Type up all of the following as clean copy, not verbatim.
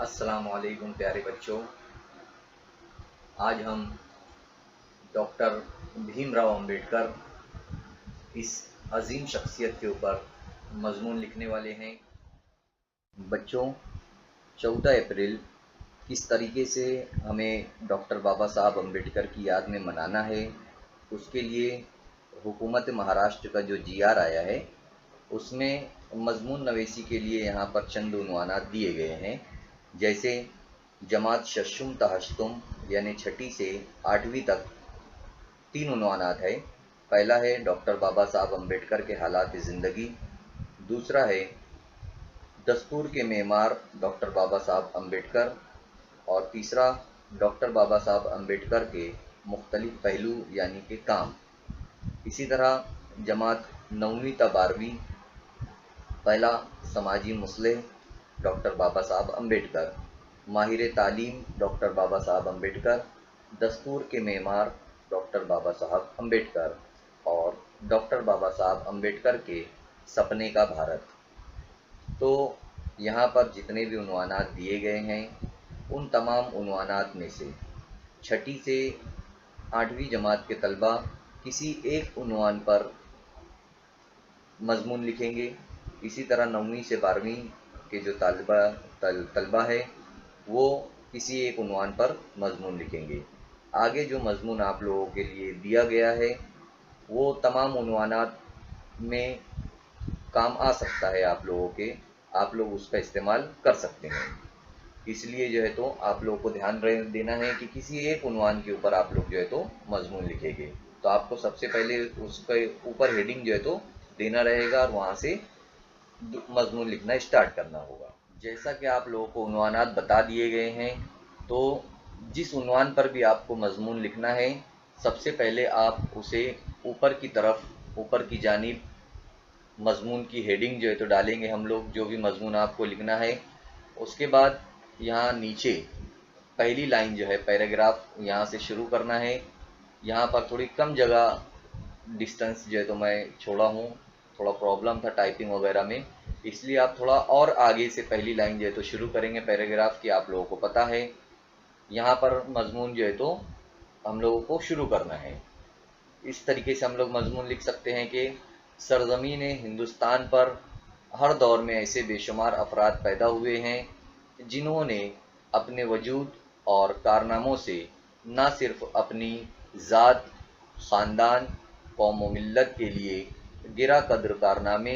अस्सलाम वालेकुम प्यारे बच्चों। आज हम डॉक्टर भीमराव अंबेडकर इस अजीम शख्सियत के ऊपर मजमून लिखने वाले हैं। बच्चों, 14 अप्रैल किस तरीके से हमें डॉक्टर बाबा साहब अंबेडकर की याद में मनाना है, उसके लिए हुकूमत महाराष्ट्र का जो जीआर आया है उसमें मजमून नवेसी के लिए यहाँ पर चंद उन्वानात दिए गए हैं। जैसे जमात शशुम तहशतुम यानी 6ठी से 8वीं तक 3 उन्वानात है। पहला है डॉक्टर बाबा साहब अंबेडकर के हालात ज़िंदगी, दूसरा है दस्तूर के मेमार डॉक्टर बाबा साहब अंबेडकर, और तीसरा डॉक्टर बाबा साहब अंबेडकर के मुख्तलिफ पहलू यानी कि काम। इसी तरह जमात 9वीं ता 12वीं, पहला समाजी मुसलिह डॉक्टर बाबा साहब अंबेडकर, माहिर तालीम डॉक्टर बाबा साहब अंबेडकर, दस्तूर के मेमार डॉक्टर बाबा साहब अंबेडकर, और डॉक्टर बाबा साहब अंबेडकर के सपने का भारत। तो यहाँ पर जितने भी उन्वानात दिए गए हैं उन तमाम उन्वानात में से 6ठी से 8वीं जमात के तलबा किसी एक उन्वान पर मजमून लिखेंगे। इसी तरह 9वीं से 12वीं के जो तलबा है वो किसी एक उन्वान पर मजमून लिखेंगे। आगे जो मजमून आप लोगों के लिए दिया गया है वो तमाम उन्वानात में काम आ सकता है आप लोगों के, आप लोग उसका इस्तेमाल कर सकते हैं। इसलिए जो है तो आप लोगों को ध्यान देना है कि किसी एक उन्वान के ऊपर आप लोग जो है तो मजमून लिखेंगे। तो आपको सबसे पहले उसके ऊपर हेडिंग जो है तो देना रहेगा और वहाँ से मजमून लिखना स्टार्ट करना होगा। जैसा कि आप लोगों को उन्वानात बता दिए गए हैं, तो जिस उन्वान पर भी आपको मजमून लिखना है सबसे पहले आप उसे ऊपर की तरफ, ऊपर की जानिब मजमून की हेडिंग जो है तो डालेंगे हम लोग, जो भी मजमून आपको लिखना है। उसके बाद यहाँ नीचे पहली लाइन जो है पैराग्राफ यहाँ से शुरू करना है। यहाँ पर थोड़ी कम जगह डिस्टेंस जो है तो मैं छोड़ा हूँ, थोड़ा प्रॉब्लम था टाइपिंग वगैरह में, इसलिए आप थोड़ा और आगे से पहली लाइन जो है तो शुरू करेंगे पैराग्राफ की, आप लोगों को पता है। यहाँ पर मजमून जो है तो हम लोगों को शुरू करना है। इस तरीके से हम लोग मजमून लिख सकते हैं कि सरजमीन हिंदुस्तान पर हर दौर में ऐसे बेशुमार अफराद पैदा हुए हैं जिन्होंने अपने वजूद और कारनामों से न सिर्फ अपनी ज़ात, ख़ानदान, कौम व मिल्लत के लिए गिरा कद्र कारनामे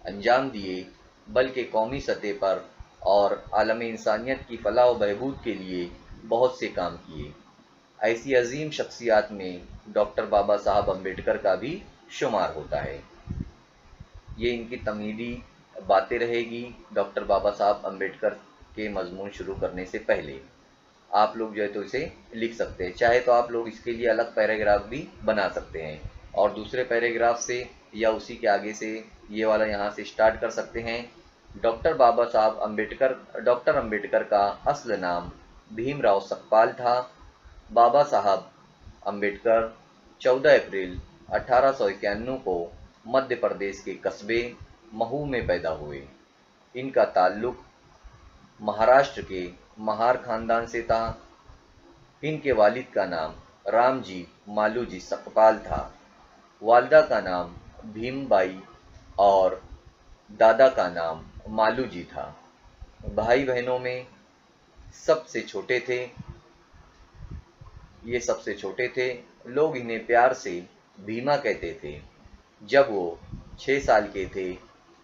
अंजाम दिए, बल्कि कौमी सतह पर और आलम इंसानियत की फलाह व बहबूद के लिए बहुत से काम किए। ऐसी अजीम शख्सियात में डॉक्टर बाबा साहब अंबेडकर का भी शुमार होता है। ये इनकी तमहीदी बातें रहेगी डॉक्टर बाबा साहब अंबेडकर के मजमून शुरू करने से पहले। आप लोग जो है तो इसे लिख सकते हैं, चाहे तो आप लोग इसके लिए अलग पैराग्राफ भी बना सकते हैं और दूसरे पैराग्राफ से या उसी के आगे से ये वाला यहाँ से स्टार्ट कर सकते हैं। डॉक्टर बाबा साहब अंबेडकर, डॉक्टर अंबेडकर का असल नाम भीमराव सकपाल था। बाबा साहब अंबेडकर 14 अप्रैल 1891 को मध्य प्रदेश के कस्बे महू में पैदा हुए। इनका ताल्लुक महाराष्ट्र के महार खानदान से था। इनके वालिद का नाम रामजी मालूजी सकपाल था, वालिदा का नाम भीमबाई और दादा का नाम मालूजी था। भाई बहनों में सबसे छोटे थे, ये सबसे छोटे थे। लोग इन्हें प्यार से भीमा कहते थे। जब वो 6 साल के थे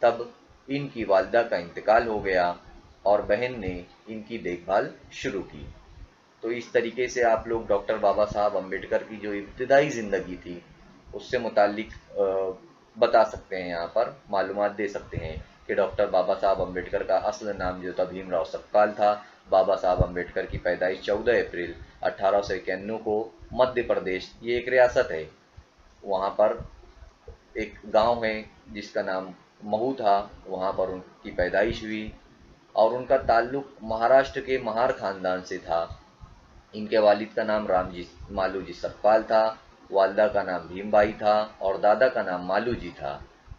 तब इनकी वालिदा का इंतकाल हो गया और बहन ने इनकी देखभाल शुरू की। तो इस तरीके से आप लोग डॉक्टर बाबा साहब अंबेडकर की जो इब्तिदाई ज़िंदगी थी उससे मुताल्लिक बता सकते हैं, यहाँ पर मालूमात दे सकते हैं कि डॉक्टर बाबा साहब अंबेडकर का असल नाम जो था भीमराव सकपाल था। बाबा साहब अंबेडकर की पैदाइश 14 अप्रैल 1891 को मध्य प्रदेश, ये एक रियासत है, वहाँ पर एक गांव है जिसका नाम महू था, वहाँ पर उनकी पैदाइश हुई और उनका ताल्लुक महाराष्ट्र के महार खानदान से था। इनके वालिद का नाम रामजी मालूजी सकपाल था, वालिदा का नाम भीमबाई था और दादा का नाम मालूजी था।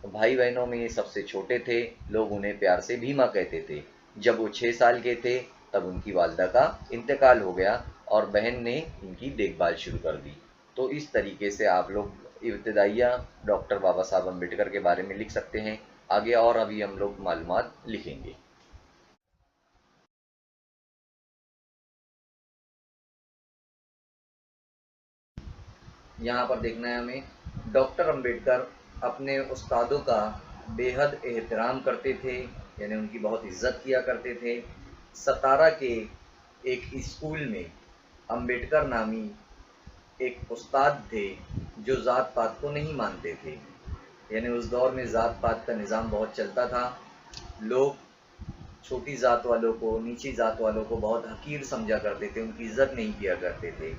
भाई बहनों में ये सबसे छोटे थे। लोग उन्हें प्यार से भीमा कहते थे। जब वो 6 साल के थे तब उनकी वालिदा का इंतकाल हो गया और बहन ने इनकी देखभाल शुरू कर दी। तो इस तरीके से आप लोग इब्तिदाइया डॉक्टर बाबा साहब अम्बेडकर के बारे में लिख सकते हैं। आगे और अभी हम लोग मालूमात लिखेंगे। यहाँ पर देखना है हमें, डॉक्टर अम्बेडकर अपने उस्तादों का बेहद एहतराम करते थे, यानी उनकी बहुत इज्जत किया करते थे। सतारा के एक स्कूल में अम्बेडकर नामी एक उस्ताद थे जो ज़ात पात को नहीं मानते थे, यानी उस दौर में ज़ात पात का निज़ाम बहुत चलता था। लोग छोटी ज़ात वालों को, नीची ज़ात वालों को बहुत हकीर समझा करते थे, उनकी इज्जत नहीं किया करते थे।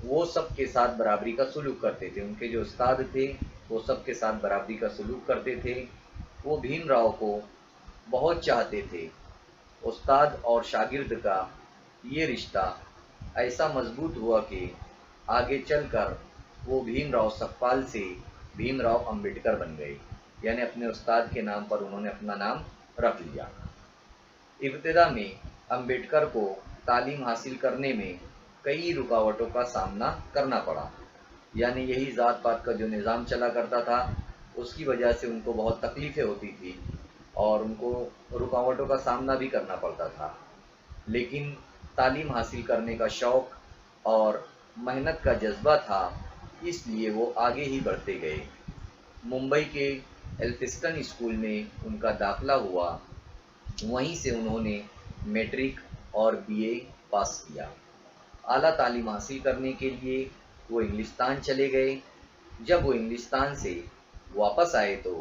वो सबके साथ बराबरी का सलूक करते थे। उनके जो उस्ताद थे वो सबके साथ बराबरी का सलूक करते थे। वो भीमराव को बहुत चाहते थे। उस्ताद और शागिर्द का ये रिश्ता ऐसा मजबूत हुआ कि आगे चलकर वो भीमराव सकपाल से भीमराव अम्बेडकर बन गए, यानी अपने उस्ताद के नाम पर उन्होंने अपना नाम रख लिया। इब्तिदा में अम्बेडकर को तालीम हासिल करने में कई रुकावटों का सामना करना पड़ा, यानी यही ज़ात पात का जो निज़ाम चला करता था उसकी वजह से उनको बहुत तकलीफ़ें होती थी और उनको रुकावटों का सामना भी करना पड़ता था। लेकिन तालीम हासिल करने का शौक़ और मेहनत का जज्बा था, इसलिए वो आगे ही बढ़ते गए। मुंबई के एल्फिस्टन स्कूल में उनका दाखिला हुआ, वहीं से उन्होंने मैट्रिक और बीए पास किया। आला तालीम हासिल करने के लिए वो इंग्लिस्तान चले गए। जब वो इंग्लिस्तान से वापस आए तो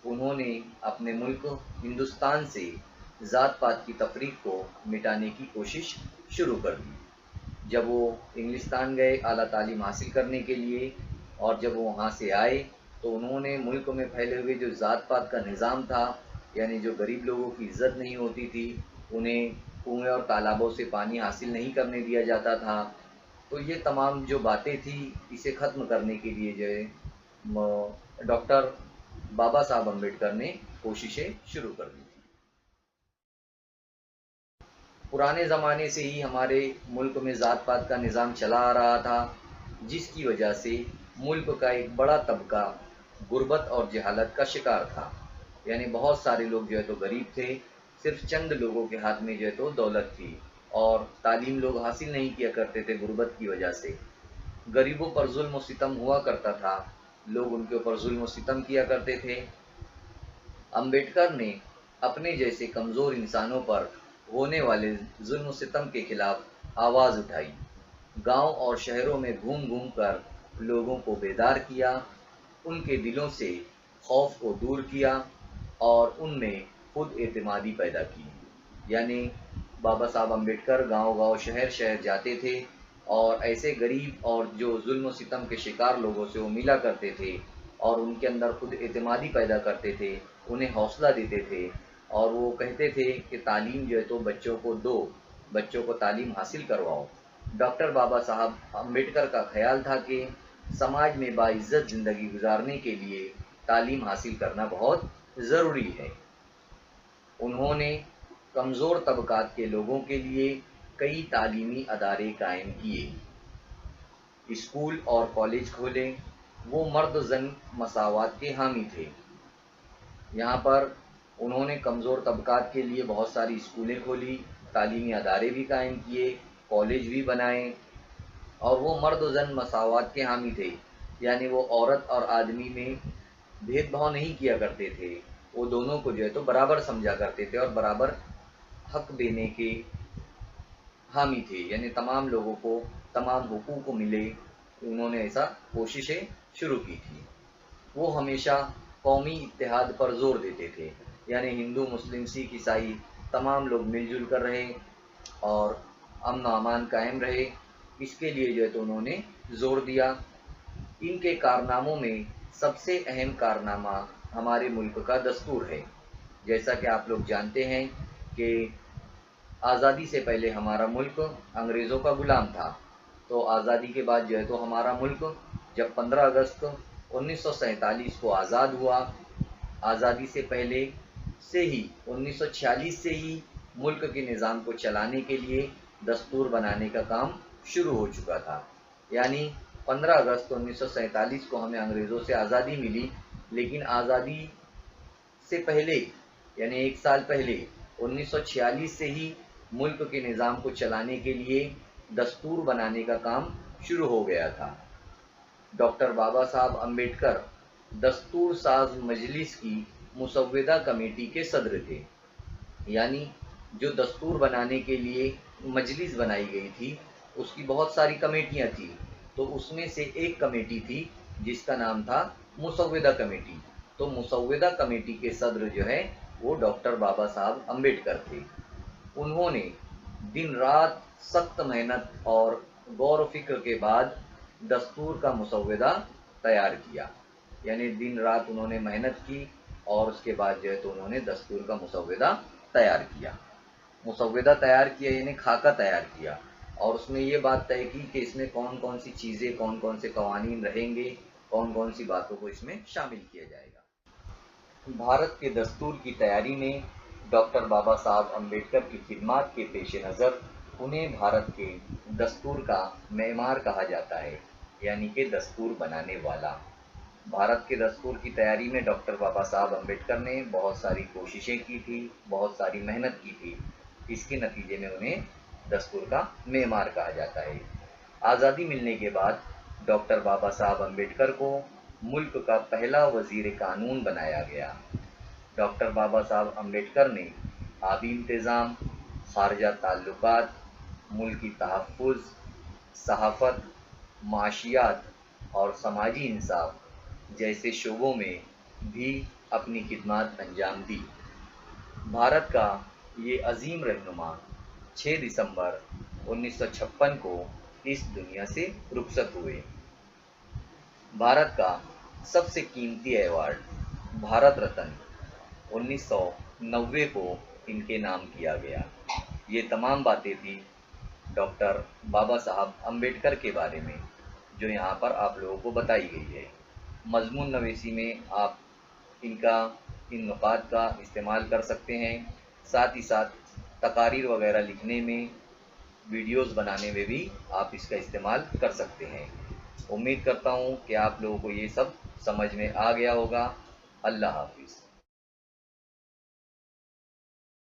उन्होंने अपने मुल्क हिंदुस्तान से ज़ात पात की तफरीक को मिटाने की कोशिश शुरू कर दी। जब वो इंग्लिस्तान गए आला तालीम हासिल करने के लिए और जब वो वहाँ से आए तो उन्होंने मुल्क में फैले हुए जो ज़ात पात का निज़ाम था, यानी जो गरीब लोगों की इज़्ज़त नहीं होती थी, उन्हें कुएं और तालाबों से पानी हासिल नहीं करने दिया जाता था, तो ये तमाम जो बातें थी इसे ख़त्म करने के लिए जो है डॉक्टर बाबा साहब अम्बेडकर ने कोशिशें शुरू कर दी थी। पुराने ज़माने से ही हमारे मुल्क में ज़ात पात का निज़ाम चला आ रहा था, जिसकी वजह से मुल्क का एक बड़ा तबका गुर्बत और जहालत का शिकार था, यानी बहुत सारे लोग जो है तो गरीब थे, सिर्फ चंद लोगों के हाथ में जो है तो दौलत थी और तालीम लोग हासिल नहीं किया करते थे गुर्बत की वजह से। गरीबों पर जुल्म और सितम हुआ करता था, लोग उनके ऊपर जुल्म और सितम किया करते थे। अम्बेडकर ने अपने जैसे कमज़ोर इंसानों पर होने वाले जुल्म और सितम के खिलाफ आवाज़ उठाई, गांव और शहरों में घूम घूम कर लोगों को बेदार किया, उनके दिलों से खौफ को दूर किया और उनमें खुद एतमादी पैदा की। यानी बाबा साहब अम्बेडकर गांव-गांव, शहर-शहर जाते थे और ऐसे गरीब और जो जुल्म और सितम के शिकार लोगों से वो मिला करते थे और उनके अंदर खुद एतमादी पैदा करते थे, उन्हें हौसला देते थे और वो कहते थे कि तालीम जो है तो बच्चों को दो, बच्चों को तालीम हासिल करवाओ। डॉक्टर बाबा साहब अम्बेडकर का ख्याल था कि समाज में बाइज़्ज़त ज़िंदगी गुजारने के लिए तालीम हासिल करना बहुत ज़रूरी है। उन्होंने कमज़ोर तबकात के लोगों के लिए कई तालीमी अदारे कायम किए, स्कूल और कॉलेज खोले। वो मर्द ज़न मसावात के हामी थे। यहाँ पर उन्होंने कमज़ोर तबकात के लिए बहुत सारी स्कूलें खोली, तालीमी अदारे भी कायम किए, कॉलेज भी बनाए और वो मर्द ज़न मसावात के हामी थे, यानी वो औरत और आदमी में भेदभाव नहीं किया करते थे, वो दोनों को जो है तो बराबर समझा करते थे और बराबर हक देने के हामी थे, यानी तमाम लोगों को तमाम हुकूक मिले। उन्होंने ऐसा कोशिशें शुरू की थी। वो हमेशा कौमी इत्तेहाद पर ज़ोर देते थे, यानी हिंदू, मुस्लिम, सिख, ईसाई तमाम लोग मिलजुल कर रहे और अमन अमान कायम रहे, इसके लिए जो है तो उन्होंने ज़ोर दिया। इनके कारनामों में सबसे अहम कारनामा हमारे मुल्क का दस्तूर है। जैसा कि आप लोग जानते हैं कि आज़ादी से पहले हमारा मुल्क अंग्रेज़ों का ग़ुलाम था, तो आज़ादी के बाद जो है तो हमारा मुल्क जब 15 अगस्त 1947 को आज़ाद हुआ, आज़ादी से पहले से ही 1946 से ही ملک کے نظام کو چلانے کے لیے دستور بنانے کا کام شروع ہو چکا تھا۔ یعنی 15 اگست 1947 کو ہمیں انگریزوں سے آزادی ملی، لیکن آزادی سے پہلے یعنی ایک سال پہلے 1946 سے ہی ملک کے نظام کو چلانے کے لیے دستور بنانے کا کام شروع ہو گیا تھا۔ ڈاکٹر بابا صاحب امبیڈکر دستور ساز مجلس کی مسودہ کمیٹی کے صدر تھے۔ یعنی جو دستور بنانے کے لیے مجلس بنائی گئی تھی اس کی بہت ساری کمیٹیاں تھیں، تو اس میں سے ایک کمیٹی تھی جس کا نام تھا مسودہ کمیٹی۔ تو مسودہ کمیٹی کے صدر جو ہے وہ ڈاکٹر بابا صاحب امبیڈکر تھے۔ انہوں نے دن رات سخت محنت اور غور و فکر کے بعد دستور کا مسودہ تیار کیا۔ یعنی دن رات انہوں نے محنت کی اور اس کے بعد جو ہے تو انہوں نے دستور کا مسودہ تیار کیا۔ مسودہ تیار کیا یعنی خاکہ تیار کیا، اور اس میں یہ بات طے کی کہ اس میں کون کون سی چیزیں، کون کون سے قوانین رہیں گے، کون کون سی باتوں کو اس میں شامل کیا جائے گا۔ بھارت کے دستور کی تیاری میں ڈاکٹر بابا صاحب امبیڈکر کی خدمات کے پیش نظر انہیں بھارت کے دستور کا معمار کہا جاتا ہے، یعنی کہ دستور بنانے والا۔ بھارت کے دستور کی تیاری میں ڈاکٹر بابا صاحب امبیڈکر نے بہت ساری کوششیں کی تھی، بہت ساری محنت کی تھی، اس کے نتیجے میں انہیں دستور کا معمار کہا جاتا ہے۔ آزادی ملنے کے بعد ڈاکٹر بابا صاحب امبیڈکر کو ملک کا پہلا وزیر قانون بنایا گیا۔ ڈاکٹر بابا صاحب امبیڈکر نے آبی انتظام، خارجہ تعلقات، ملکی تحفظ، صحافت، معاشیات اور سماجی انصاف جیسے شعبوں میں بھی اپنی خدمات انجام دی۔ بھارت کا یہ عظیم رہنما 6 دسمبر 1956 کو اس دنیا سے رخصت ہوئے۔ بھارت کا سب سے قیمتی ایوارڈ بھارت رتن 1990 کو ان کے نام کیا گیا۔ یہ تمام باتیں تھی ڈاکٹر بابا صاحب امبیڈکر کے بارے میں جو یہاں پر آپ لوگوں کو بتائی گئی ہے۔ مضمون نویسی میں آپ ان نکات کا استعمال کر سکتے ہیں، ساتھ ہی ساتھ تقاریر وغیرہ لکھنے میں، ویڈیوز بنانے میں بھی آپ اس کا استعمال کر سکتے ہیں۔ امید کرتا ہوں کہ آپ لوگوں کو یہ سب سمجھ میں آ گیا ہوگا۔ اللہ حافظ۔